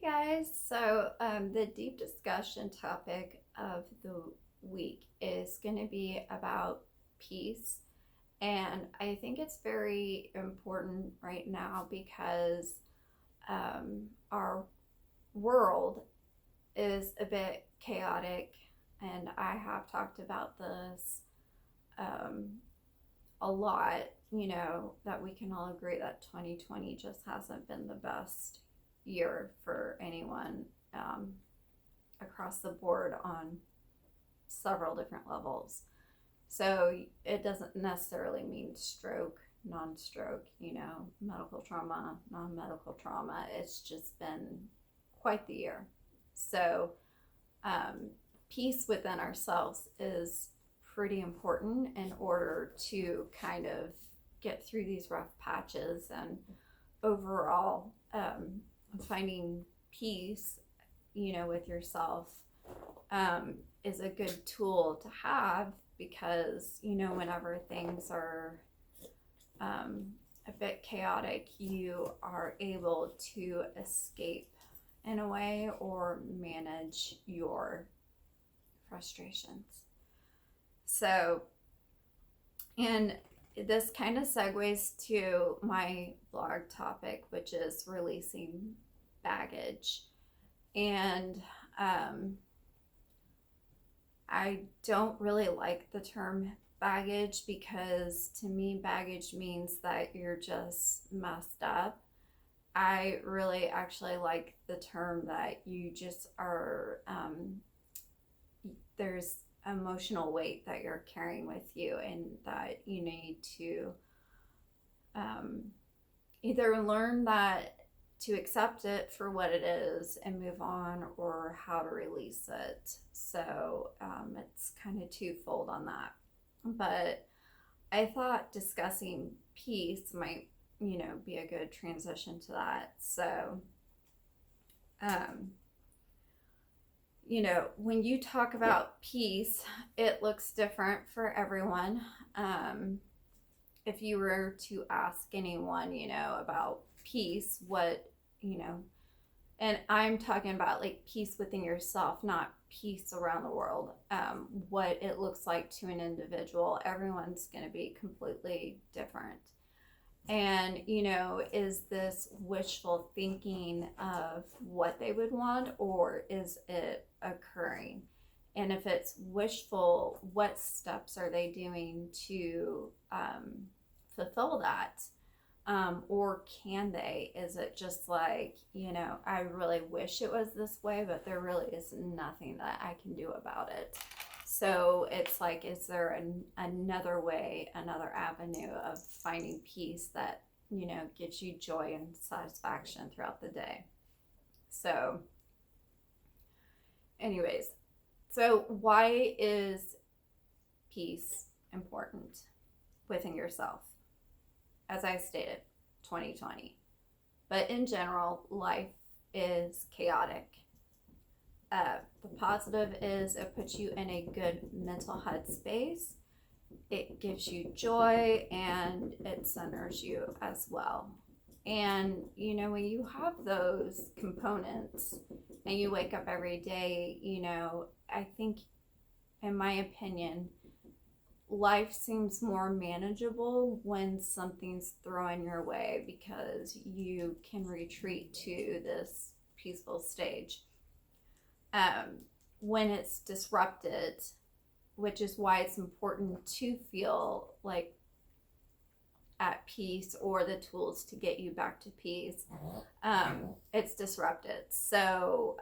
Guys, so the deep discussion topic of the week is going to be about peace. And I think it's very important right now because our world is a bit chaotic. And I have talked about this um, a lot, that we can all agree that 2020 just hasn't been the best year for anyone um, across the board on several different levels. So it doesn't necessarily mean stroke, non stroke, medical trauma, non medical trauma. It's just been quite the year. So, um, peace within ourselves is pretty important in order to kind of get through these rough patches and overall finding peace, with yourself is a good tool to have because, whenever things are a bit chaotic, you are able to escape in a way or manage your frustrations. So, and this kind of segues to my blog topic, which is releasing baggage. And I don't really like the term baggage because to me, baggage means that you're just messed up. I really actually like the term that you just are, there's emotional weight that you're carrying with you and that you need to um, either learn that to accept it for what it is and move on or how to release it. So it's kind of twofold on that. But I thought discussing peace might, be a good transition to that. So, when you talk about peace, it looks different for everyone. If you were to ask anyone, about peace, and I'm talking about like peace within yourself, not peace around the world, what it looks like to an individual, everyone's going to be completely different. And, is this wishful thinking of what they would want or is it occurring? And if it's wishful, what steps are they doing to fulfill that? Or can they? Is it just like, I really wish it was this way, but there really is nothing that I can do about it. So it's like, is there another way, another avenue of finding peace that, gives you joy and satisfaction throughout the day? So, anyways, so why is peace important within yourself? As I stated, 2020. But in general, life is chaotic. The positive is it puts you in a good mental headspace. It gives you joy and it centers you as well. And, when you have those components and you wake up every day, I think, in my opinion, life seems more manageable when something's thrown your way because you can retreat to this peaceful stage. When it's disrupted, which is why it's important to feel like at peace or the tools to get you back to peace, it's disrupted. So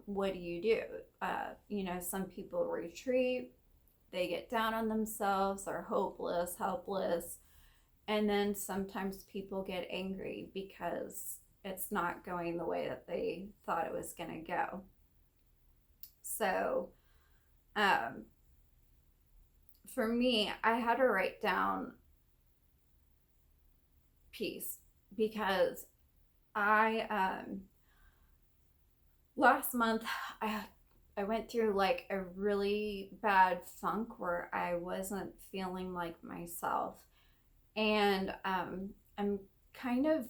what do? Some people retreat, they get down on themselves, they're hopeless, helpless, and then sometimes people get angry because it's not going the way that they thought it was going to go. So for me, I had to write down peace because I last month I went through like a really bad funk where I wasn't feeling like myself, and I'm kind of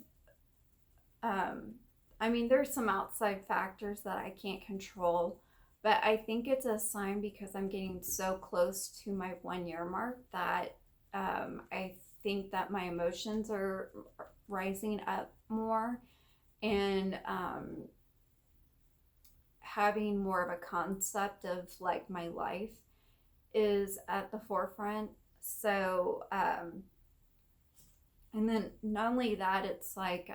I mean, there's some outside factors that I can't control, but I think it's a sign because I'm getting so close to my 1 year mark that I think that my emotions are rising up more, and having more of a concept of like my life is at the forefront. So, and then not only that, it's like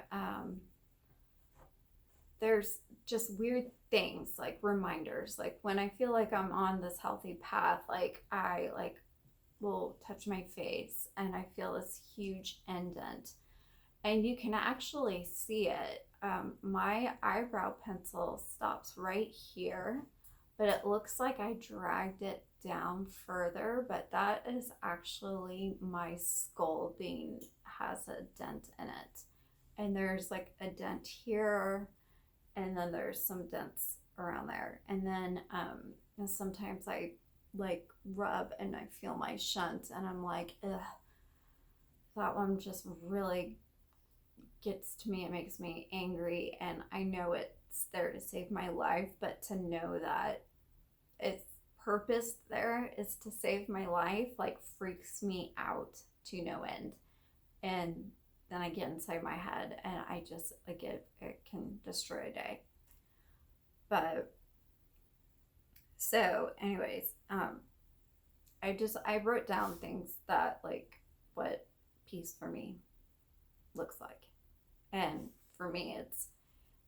there's just weird things like reminders. Like when I feel like I'm on this healthy path, like I like will touch my face and I feel this huge indent, and you can actually see it. My eyebrow pencil stops right here, but it looks like I dragged it down further, but that is actually my skull being has a dent in it. And there's like a dent here, and then there's some dents around there. And then sometimes I like rub and I feel my shunt, and I'm like, ugh, that one just really gets to me. It makes me angry, and I know it's there to save my life, but to know that its purpose there is to save my life like freaks me out to no end. And then I get inside my head and I just like it can destroy a day. But so anyways, I wrote down things that like what peace for me looks like. And for me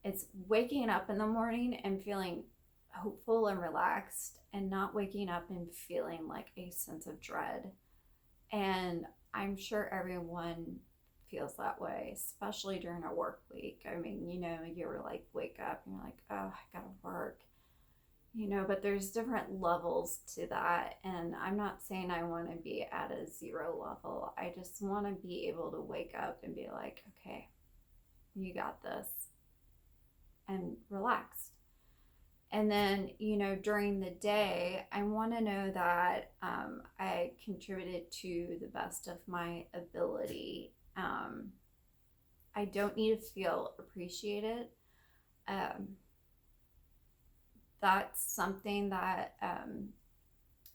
it's waking up in the morning and feeling hopeful and relaxed, and not waking up and feeling like a sense of dread. And I'm sure everyone feels that way, especially during a work week. I mean, you're like wake up and you're like, oh, I gotta work, but there's different levels to that. And I'm not saying I want to be at a zero level. I just want to be able to wake up and be like, okay, you got this, and relaxed. And then, during the day, I want to know that I contributed to the best of my ability. I don't need to feel appreciated. Um, that's something that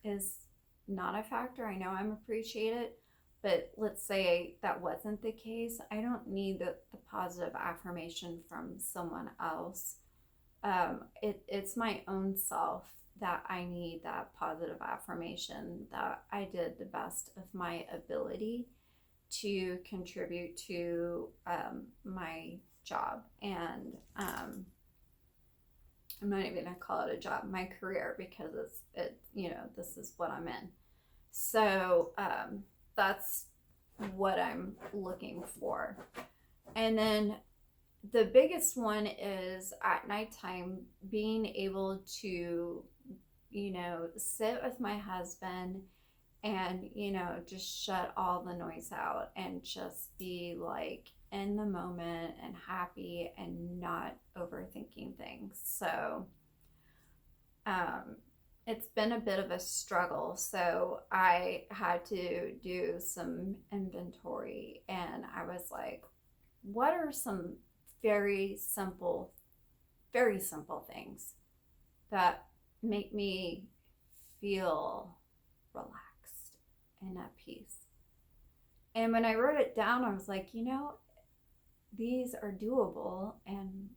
is not a factor. I know I'm appreciated, but let's say that wasn't the case. I don't need the positive affirmation from someone else. It's my own self that I need that positive affirmation that I did the best of my ability to contribute to my job. And I'm not even gonna call it a job, my career, because this is what I'm in. So that's what I'm looking for. And then the biggest one is at nighttime being able to, sit with my husband and, just shut all the noise out and just be like in the moment and happy and not overthinking things. So, it's been a bit of a struggle. So I had to do some inventory, and I was like, what are some very simple things that make me feel relaxed and at peace? And when I wrote it down, I was like, these are doable and,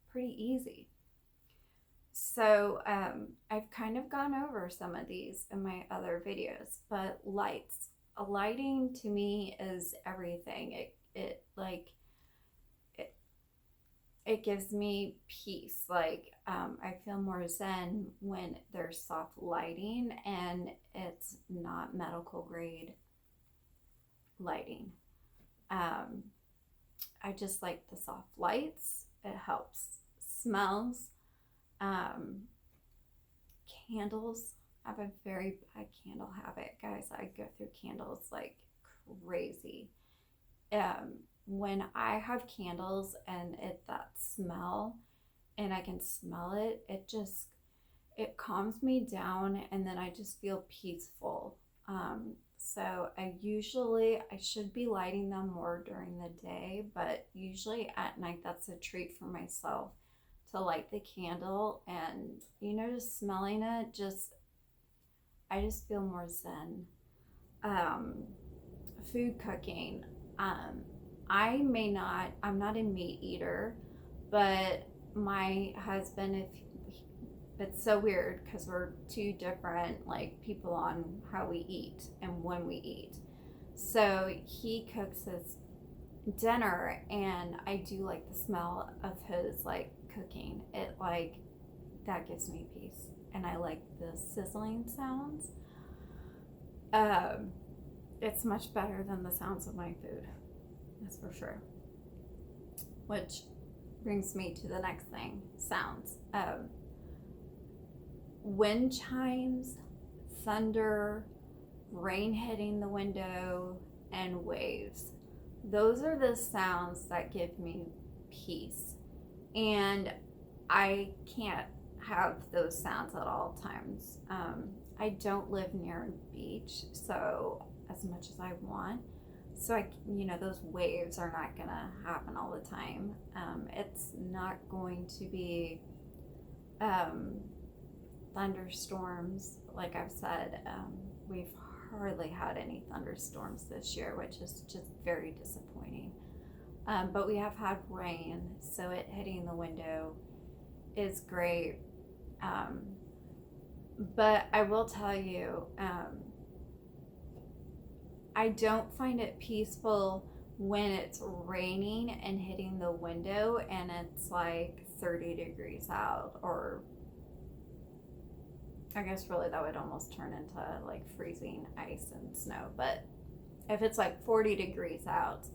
pretty easy. So I've kind of gone over some of these in my other videos, but lighting to me is everything. It gives me peace. Like I feel more zen when there's soft lighting and it's not medical grade lighting. I just like the soft lights. It helps. Smells. Candles. I have a very bad candle habit, guys. I go through candles like crazy. When I have candles and that smell, and I can smell it, it calms me down, and then I just feel peaceful. So I should be lighting them more during the day, but usually at night that's a treat for myself to light the candle, and just smelling it, I just feel more zen. Um, Food cooking. Um, I'm not a meat eater, but my husband, if it's so weird because we're two different like people on how we eat and when we eat. So he cooks his dinner, and I do like the smell of his like cooking. It like that gives me peace, and I like the sizzling sounds. Um, it's much better than the sounds of my food. That's for sure. Which brings me to the next thing: sounds. Wind chimes, thunder, rain hitting the window, and waves. Those are the sounds that give me peace. And I can't have those sounds at all times. I don't live near a beach, so as much as I want. So those waves are not gonna happen all the time. It's not going to be um, thunderstorms. Like I've said, we've hardly had any thunderstorms this year, which is just very disappointing. But we have had rain, so it hitting the window is great. Um, but I will tell you, I don't find it peaceful when it's raining and hitting the window and it's like 30 degrees out, or I guess really that would almost turn into like freezing ice and snow. But if it's like 40 degrees out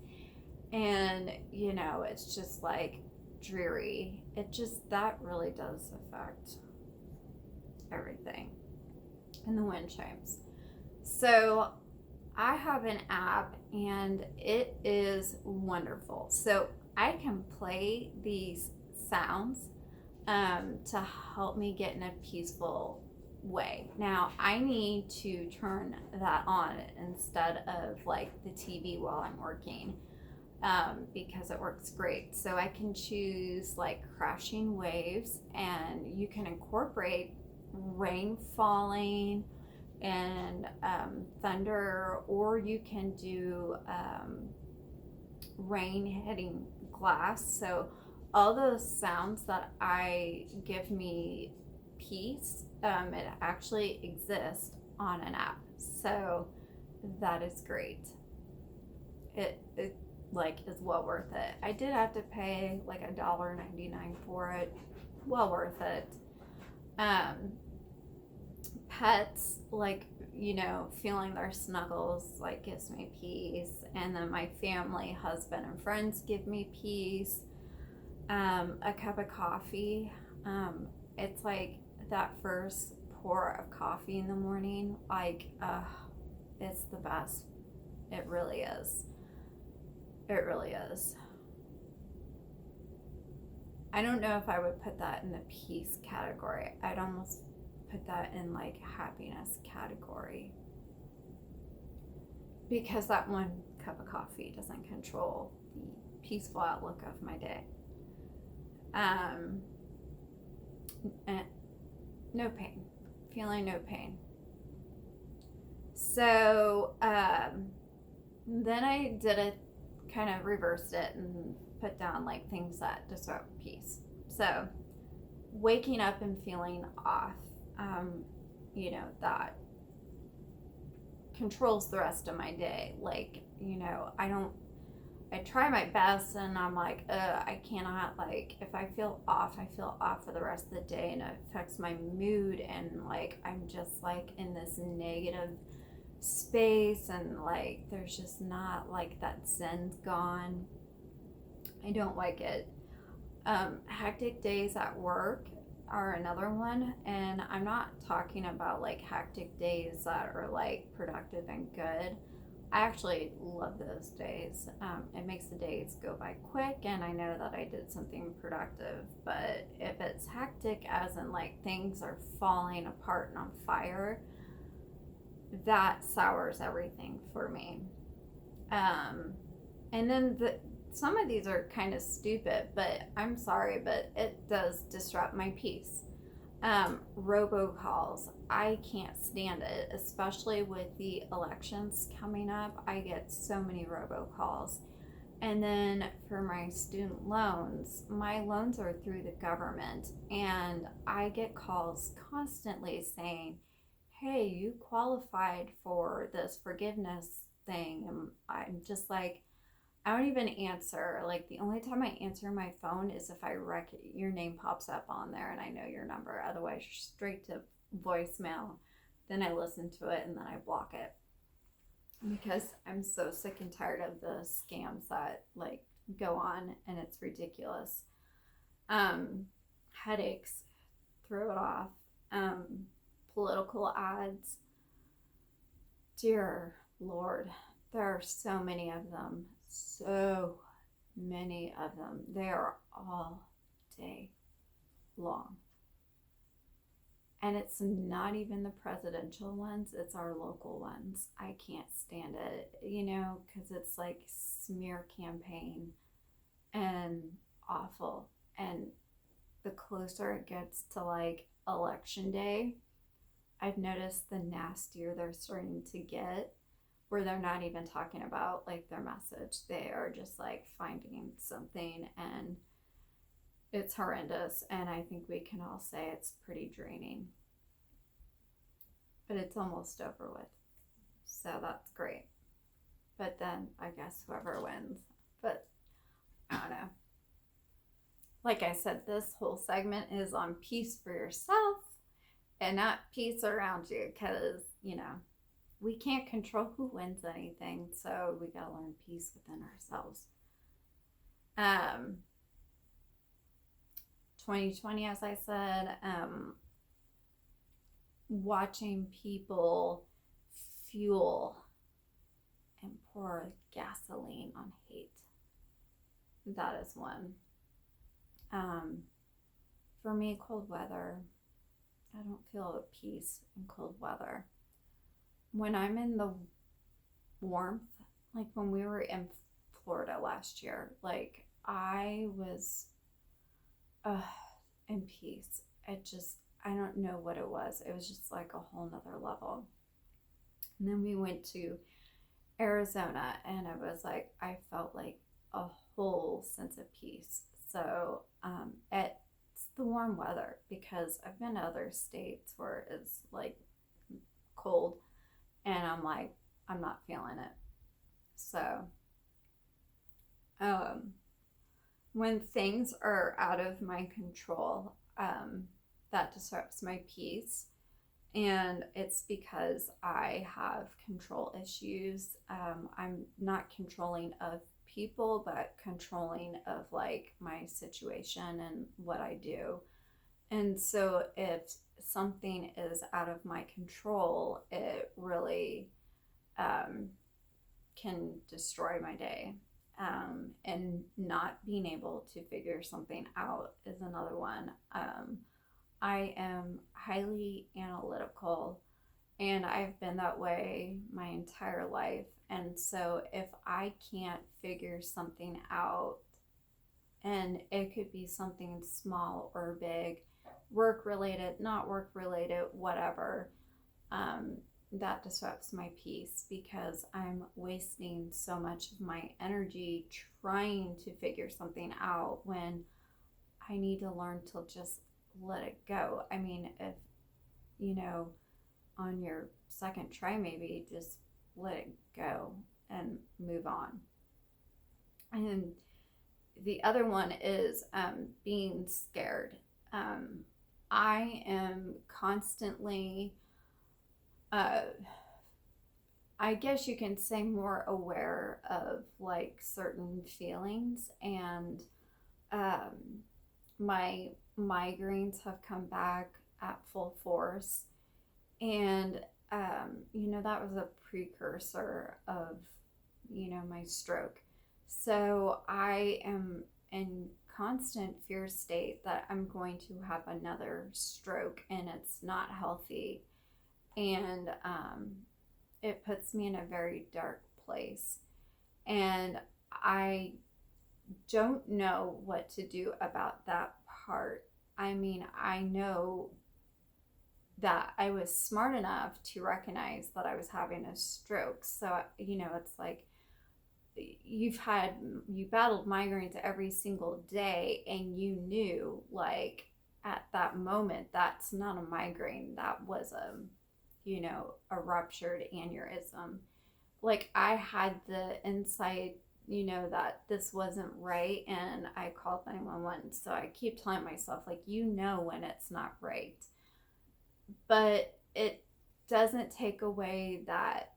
and it's just like dreary, that really does affect everything. And the wind chimes. So I have an app and it is wonderful. So I can play these sounds to help me get in a peaceful way. Now I need to turn that on instead of like the TV while I'm working, because it works great. So I can choose like crashing waves, and you can incorporate rain falling and thunder, or you can do rain hitting glass. So all those sounds that I give me peace, it actually exists on an app. So that is great. It like is well worth it. I did have to pay like $1.99 for it. Well worth it. Pets, like feeling their snuggles like gives me peace, and then my family, husband and friends give me peace. A cup of coffee, it's like that first pour of coffee in the morning, like it's the best. It really is. It really is. I don't know if I would put that in the peace category. I'd almost put that in like happiness category, because that one cup of coffee doesn't control the peaceful outlook of my day. No pain, feeling no pain. So then I did it, kind of reversed it and put down like things that disrupt peace. So waking up and feeling off, that controls the rest of my day. Like, I try my best, and I'm like, I cannot, like, if I feel off for the rest of the day, and it affects my mood, and like, I'm just like in this negative space, and like, there's just not like that zen's gone. I don't like it. Hectic days at work are another one, and I'm not talking about like hectic days that are like productive and good. I actually love those days. It makes the days go by quick, and I know that I did something productive. But if it's hectic, as in like things are falling apart and on fire, that sours everything for me. Um, and then some of these are kind of stupid, but I'm sorry, but it does disrupt my peace. Robocalls, I can't stand it, especially with the elections coming up. I get so many robocalls. And then for my student loans, my loans are through the government, and I get calls constantly saying, hey, you qualified for this forgiveness thing. And I'm just like, I don't even answer. Like, the only time I answer my phone is if your name pops up on there and I know your number. Otherwise, straight to voicemail. Then I listen to it and then I block it because I'm so sick and tired of the scams that like go on, and it's ridiculous. Um, Headaches, throw it off. Political ads, dear Lord, there are so many of them. So many of them. They are all day long. And it's not even the presidential ones, it's our local ones. I can't stand it, because it's like smear campaign and awful. And the closer it gets to like election day, I've noticed the nastier they're starting to get, where they're not even talking about like their message. They are just like finding something, and it's horrendous. And I think we can all say it's pretty draining. But it's almost over with. So that's great. But then I guess whoever wins. But I don't know. Like I said, this whole segment is on peace for yourself and not peace around you, because, we can't control who wins anything, so we gotta learn peace within ourselves. 2020, as I said, watching people fuel and pour gasoline on hate. That is one. For me, cold weather. I don't feel at peace in cold weather. When I'm in the warmth, like when we were in Florida last year, like I was in peace. I don't know what it was. It was just like a whole nother level. And then we went to Arizona, and it was like I felt like a whole sense of peace. So it's the warm weather, because I've been to other states where it's like cold, and I'm like, I'm not feeling it. So when things are out of my control, that disrupts my peace. And it's because I have control issues. I'm not controlling of people, but controlling of like my situation and what I do. And so if something is out of my control, it really can destroy my day. And not being able to figure something out is another one. I am highly analytical, and I've been that way my entire life. And so if I can't figure something out, and it could be something small or big, work related, not work related, whatever, that disrupts my peace, because I'm wasting so much of my energy trying to figure something out when I need to learn to just let it go. I mean, if, on your second try, maybe just let it go and move on. And the other one is being scared. I am constantly, I guess you can say, more aware of like certain feelings, and my migraines have come back at full force. And that was a precursor of my stroke. So I am in constant fear state that I'm going to have another stroke, and it's not healthy. And it puts me in a very dark place. And I don't know what to do about that part. I mean, I know that I was smart enough to recognize that I was having a stroke. So, it's like you battled migraines every single day, and you knew, like, at that moment, that's not a migraine, that was a ruptured aneurysm. Like, I had the insight, that this wasn't right, and I called 911. So I keep telling myself, like, when it's not right. But it doesn't take away that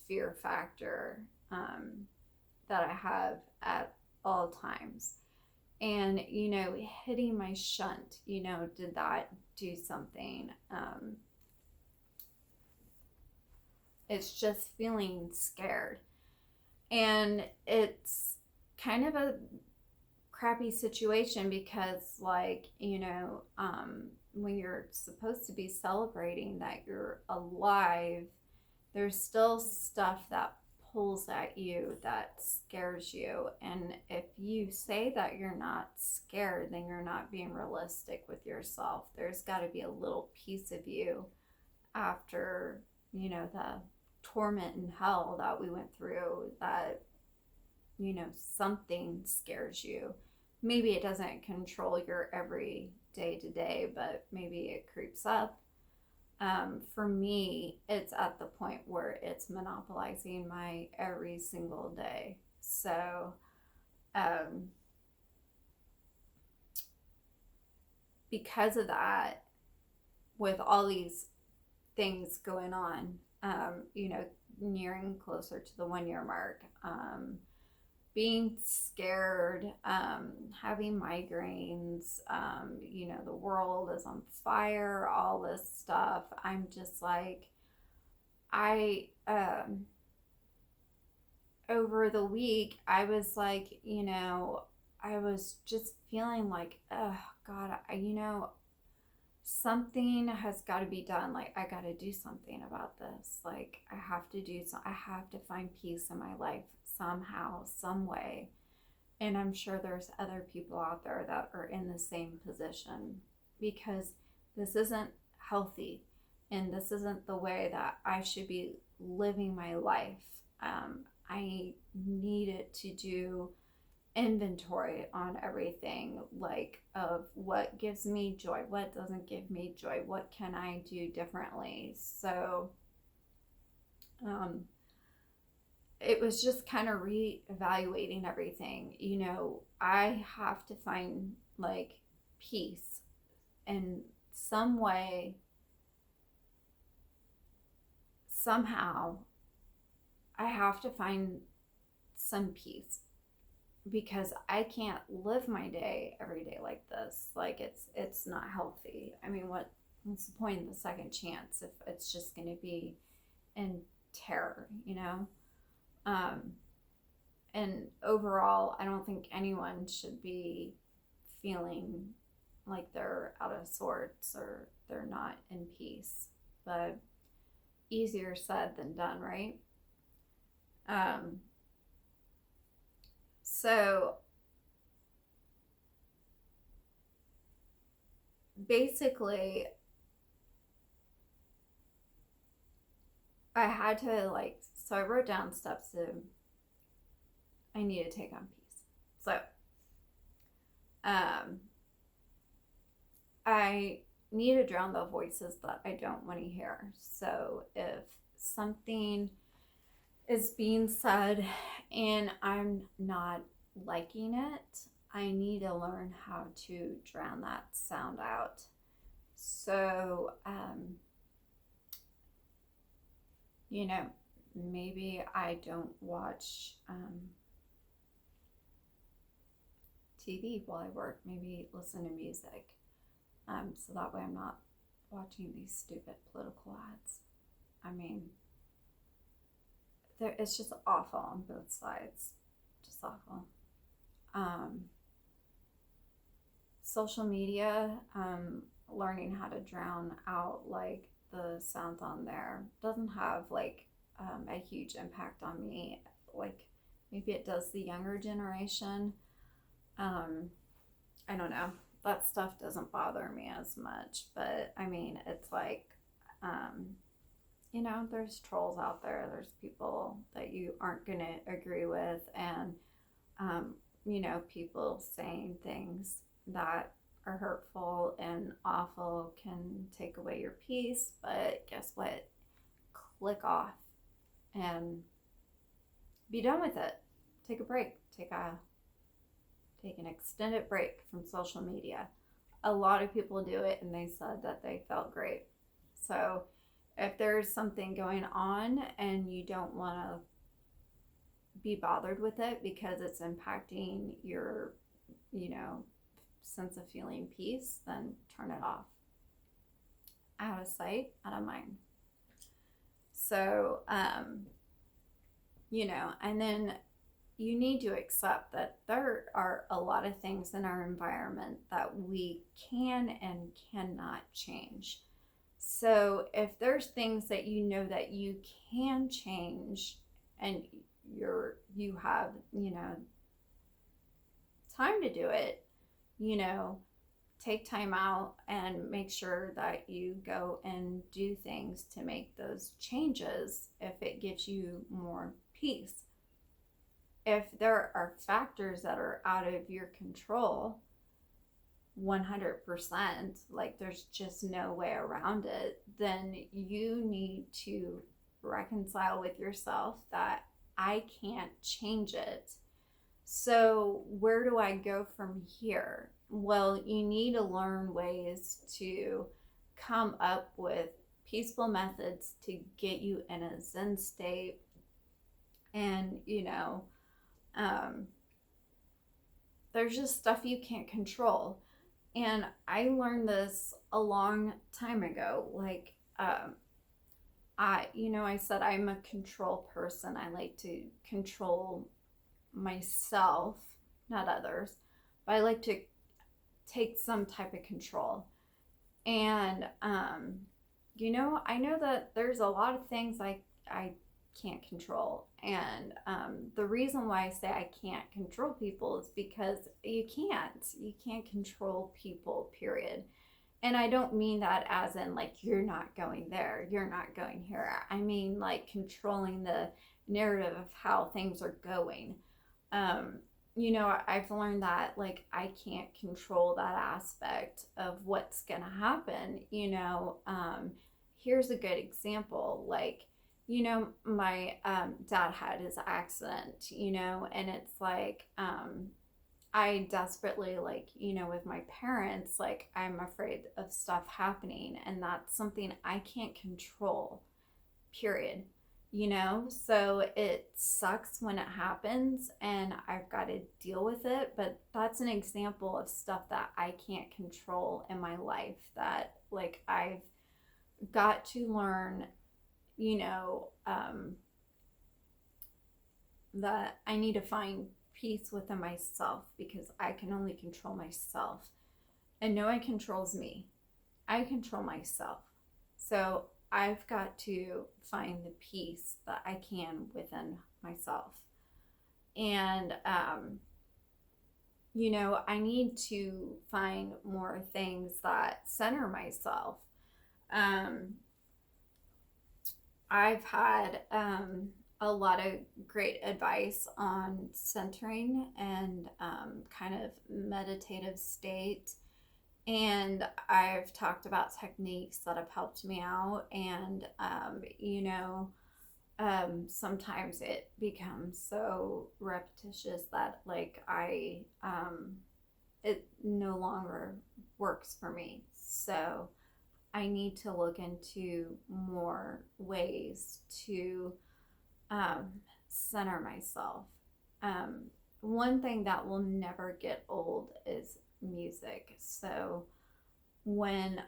fear factor, that I have at all times. And, hitting my shunt, did that do something? It's just feeling scared. And it's kind of a crappy situation because, like, when you're supposed to be celebrating that you're alive, there's still stuff that pulls at you, that scares you. And if you say that you're not scared, then you're not being realistic with yourself. There's got to be a little piece of you after, the torment and hell that we went through, that, something scares you. Maybe it doesn't control your every day to day, but maybe it creeps up. For me, it's at the point where it's monopolizing my every single day. So, because of that, with all these things going on, nearing closer to the 1 year mark, being scared, having migraines, the world is on fire, all this stuff. I'm just like, over the week, I was like, I was just feeling like, oh God, something has got to be done. Like, I got to do something about this. Like, I have to do so. I have to find peace in my life somehow, some way. And I'm sure there's other people out there that are in the same position, because this isn't healthy, and this isn't the way that I should be living my life. I needed to do inventory on everything, like, of what gives me joy, what doesn't give me joy, what can I do differently. So it was just kind of re-evaluating everything. I have to find, like, peace in some way, somehow. I have to find some peace, because I can't live my day every day like this. Like, it's not healthy. I mean, what's the point of the second chance if it's just going to be in terror, and overall, I don't think anyone should be feeling like they're out of sorts or they're not in peace. But easier said than done, right? So basically, I had to, like, so I wrote down steps that I need to take on peace. So I need to drown the voices that I don't want to hear. So if something is being said and I'm not liking it, I need to learn how to drown that sound out. So, maybe I don't watch TV while I work. Maybe listen to music. So that way I'm not watching these stupid political ads. I mean, it's just awful on both sides. Just awful. Social media, learning how to drown out, like, the sounds on there. Doesn't have, like, a huge impact on me. Like maybe it does the younger generation. I don't know. That stuff doesn't bother me as much, but I mean, it's like, um, there's trolls out there. There's people that you aren't going to agree with, and, people saying things that are hurtful and awful can take away your peace. But guess what? Click off and be done with it. Take a break. Take an extended break from social media. A lot of people do it and they said that they felt great. So if there's something going on and you don't want to be bothered with it because it's impacting your, sense of feeling peace, then turn it off. Out of sight, out of mind. So, and then you need to accept that there are a lot of things in our environment that we can and cannot change. So if there's things that that you can change and you have, time to do it, take time out and make sure that you go and do things to make those changes if it gives you more peace. If there are factors that are out of your control, 100%, like there's just no way around it, then you need to reconcile with yourself that I can't change it. So where do I go from here? Well, you need to learn ways to come up with peaceful methods to get you in a Zen state. And, there's just stuff you can't control. And I learned this a long time ago. Like, I said I'm a control person. I like to control myself, not others, but I like to take some type of control. And, I know that there's a lot of things I can't control. And the reason why I say I can't control people is because you can't control people, period. And I don't mean that as in like you're not going there, you're not going here. I mean like controlling the narrative of how things are going. I've learned that like I can't control that aspect of what's gonna happen. Here's a good example. Like, my dad had his accident, and it's like, I desperately, like, with my parents, like, I'm afraid of stuff happening, and that's something I can't control, period. So it sucks when it happens, and I've got to deal with it, but that's an example of stuff that I can't control in my life that, like, I've got to learn that I need to find peace within myself because I can only control myself. And no one controls me. I control myself. So I've got to find the peace that I can within myself. And, I need to find more things that center myself. I've had a lot of great advice on centering and kind of meditative state. And I've talked about techniques that have helped me out. And, sometimes it becomes so repetitious that like it no longer works for me. So I need to look into more ways to center myself. One thing that will never get old is music. So when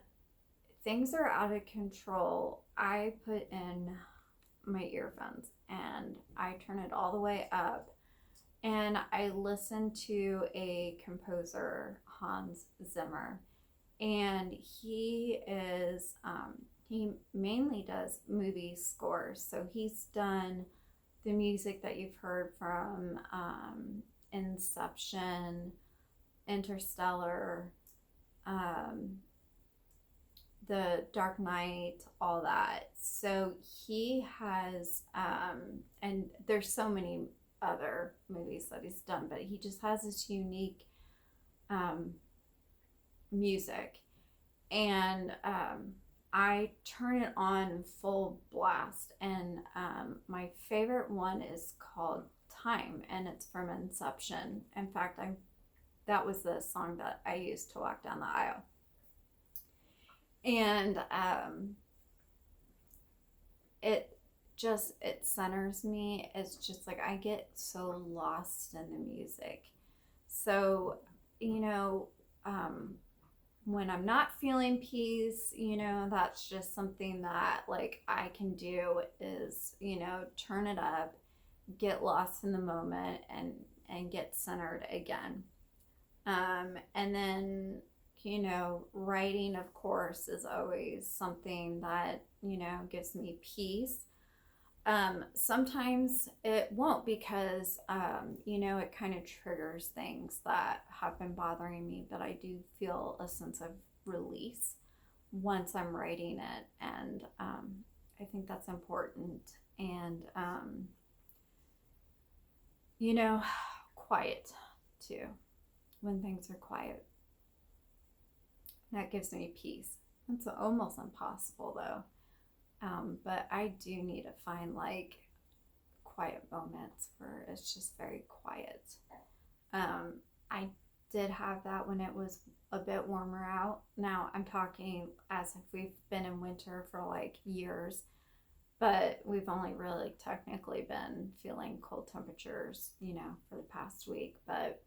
things are out of control, I put in my earphones and I turn it all the way up and I listen to a composer, Hans Zimmer. And he he mainly does movie scores. So he's done the music that you've heard from Inception, Interstellar, um, The Dark Knight, all that. So he has, and there's so many other movies that he's done, but he just has this unique um, music. And I turn it on full blast. And my favorite one is called Time, and it's from Inception. In fact, that was the song that I used to walk down the aisle. And it centers me. It's just like I get so lost in the music. So, you know, when I'm not feeling peace, that's just something that like I can do is, turn it up, get lost in the moment, and get centered again. And then, writing, of course, is always something that, gives me peace. Sometimes it won't because, it kind of triggers things that have been bothering me, but I do feel a sense of release once I'm writing it. And I think that's important. And, quiet too, when things are quiet. That gives me peace. It's almost impossible though. But I do need to find like quiet moments where it's just very quiet. I did have that when it was a bit warmer out. Now I'm talking as if we've been in winter for like years, but we've only really technically been feeling cold temperatures, for the past week. But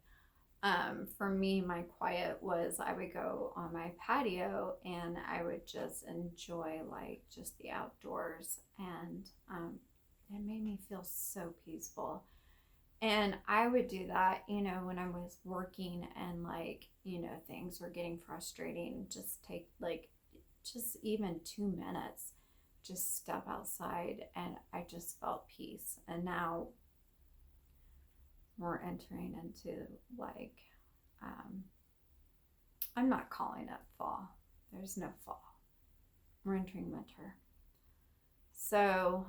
for me, my quiet was I would go on my patio and I would just enjoy like just the outdoors, and it made me feel so peaceful. And I would do that, when I was working and like, things were getting frustrating, just take like just even 2 minutes, just step outside, and I just felt peace. And now we're entering into like, I'm not calling it fall. There's no fall. We're entering winter. So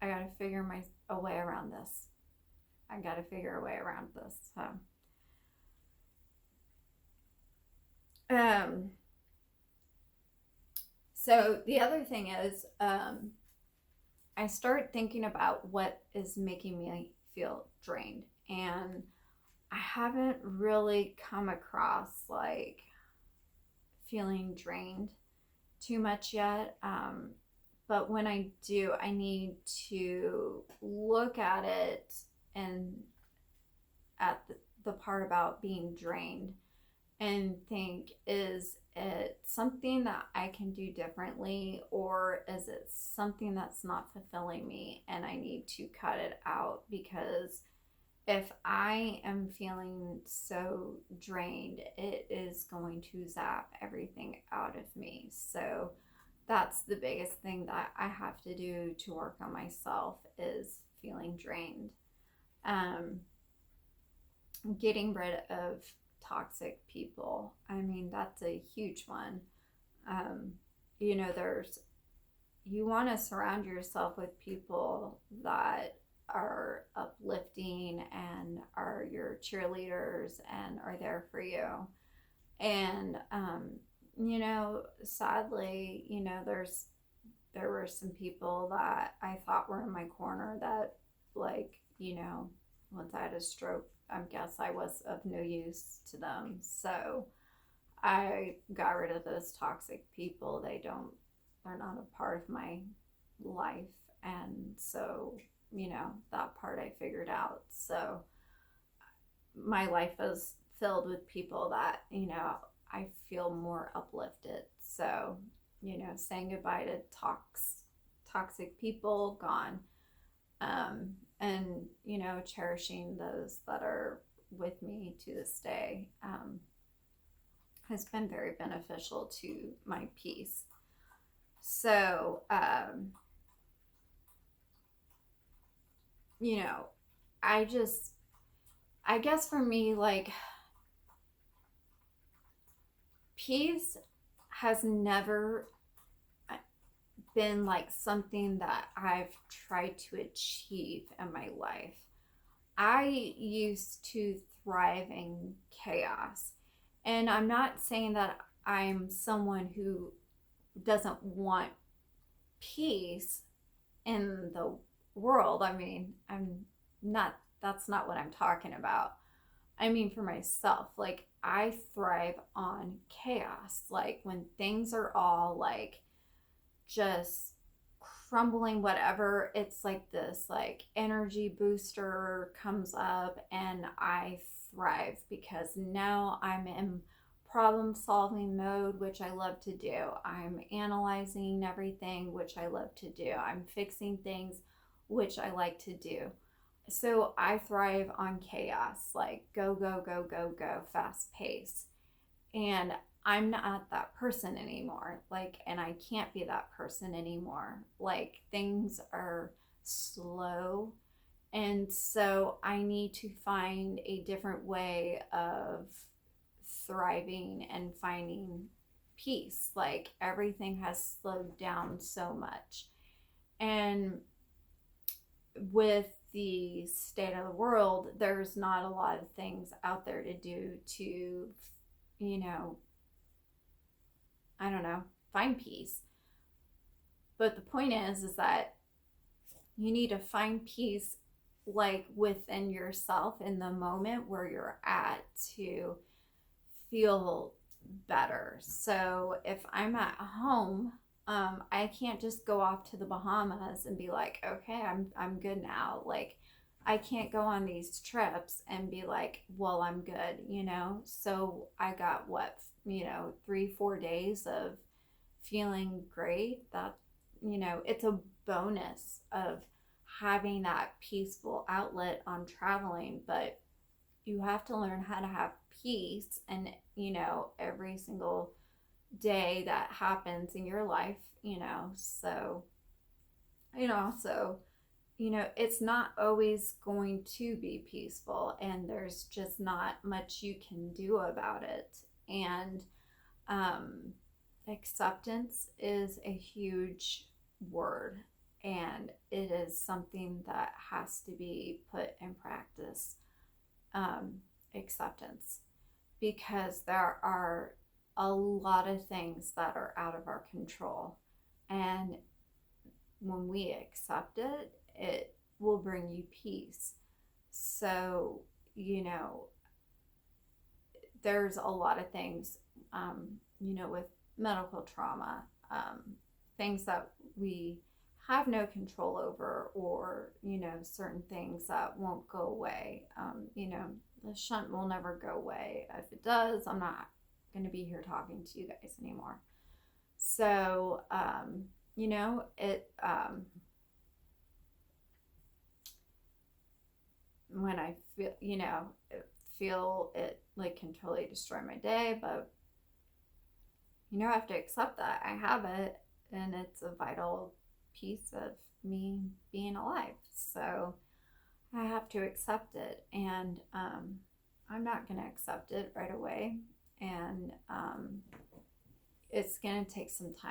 I got to figure a way around this. So the other thing is, I start thinking about what is making me feel drained, and I haven't really come across like feeling drained too much yet. But when I do, I need to look at it and at the part about being drained and think, is it something that I can do differently, or is it something that's not fulfilling me and I need to cut it out? Because if I am feeling so drained, it is going to zap everything out of me. So that's the biggest thing that I have to do to work on myself, is feeling drained. Getting rid of toxic people. I mean, that's a huge one. You want to surround yourself with people that are uplifting and are your cheerleaders and are there for you. And sadly, there were some people that I thought were in my corner that, like, once I had a stroke, I guess I was of no use to them. So I got rid of those toxic people. They're not a part of my life. And so, that part I figured out. So my life is filled with people that, I feel more uplifted. So, saying goodbye to toxic people, gone. And, cherishing those that are with me to this day, has been very beneficial to my peace. So, you know, I just, I guess for me, like, peace has never been like something that I've tried to achieve in my life. I used to thrive in chaos. And I'm not saying that I'm someone who doesn't want peace in the world. I mean, I'm not, that's not what I'm talking about. I mean, for myself, like, I thrive on chaos. Like, when things are all like just crumbling, whatever, it's like this, like, energy booster comes up, and I thrive because now I'm in problem solving mode, which I love to do. I'm analyzing everything, which I love to do. I'm fixing things, which I like to do. So I thrive on chaos, like go, go, go, go, go, fast pace. And I'm not that person anymore. Like, and I can't be that person anymore. Like, things are slow. And so I need to find a different way of thriving and finding peace. Like, everything has slowed down so much. And with the state of the world, there's not a lot of things out there to do to, you know, I don't know, find peace. But the point is that you need to find peace like within yourself in the moment where you're at to feel better. So if I'm at home, I can't just go off to the Bahamas and be like, okay, I'm good now. Like, I can't go on these trips and be like, well, I'm good, you know? So I got what, 3, 4 days of feeling great. That, it's a bonus of having that peaceful outlet on traveling, but you have to learn how to have peace, and every single day that happens in your life, so so it's not always going to be peaceful, and there's just not much you can do about it. And um acceptance is a huge word, and it is something that has to be put in practice. Acceptance, because there are a lot of things that are out of our control, and when we accept it, it will bring you peace. So, there's a lot of things, with medical trauma, things that we have no control over, or, certain things that won't go away. The shunt will never go away. If it does, I'm not going to be here talking to you guys anymore. So, when I feel it like can totally destroy my day, but I have to accept that I have it, and it's a vital piece of me being alive. So I have to accept it, and I'm not going to accept it right away, and it's going to take some time.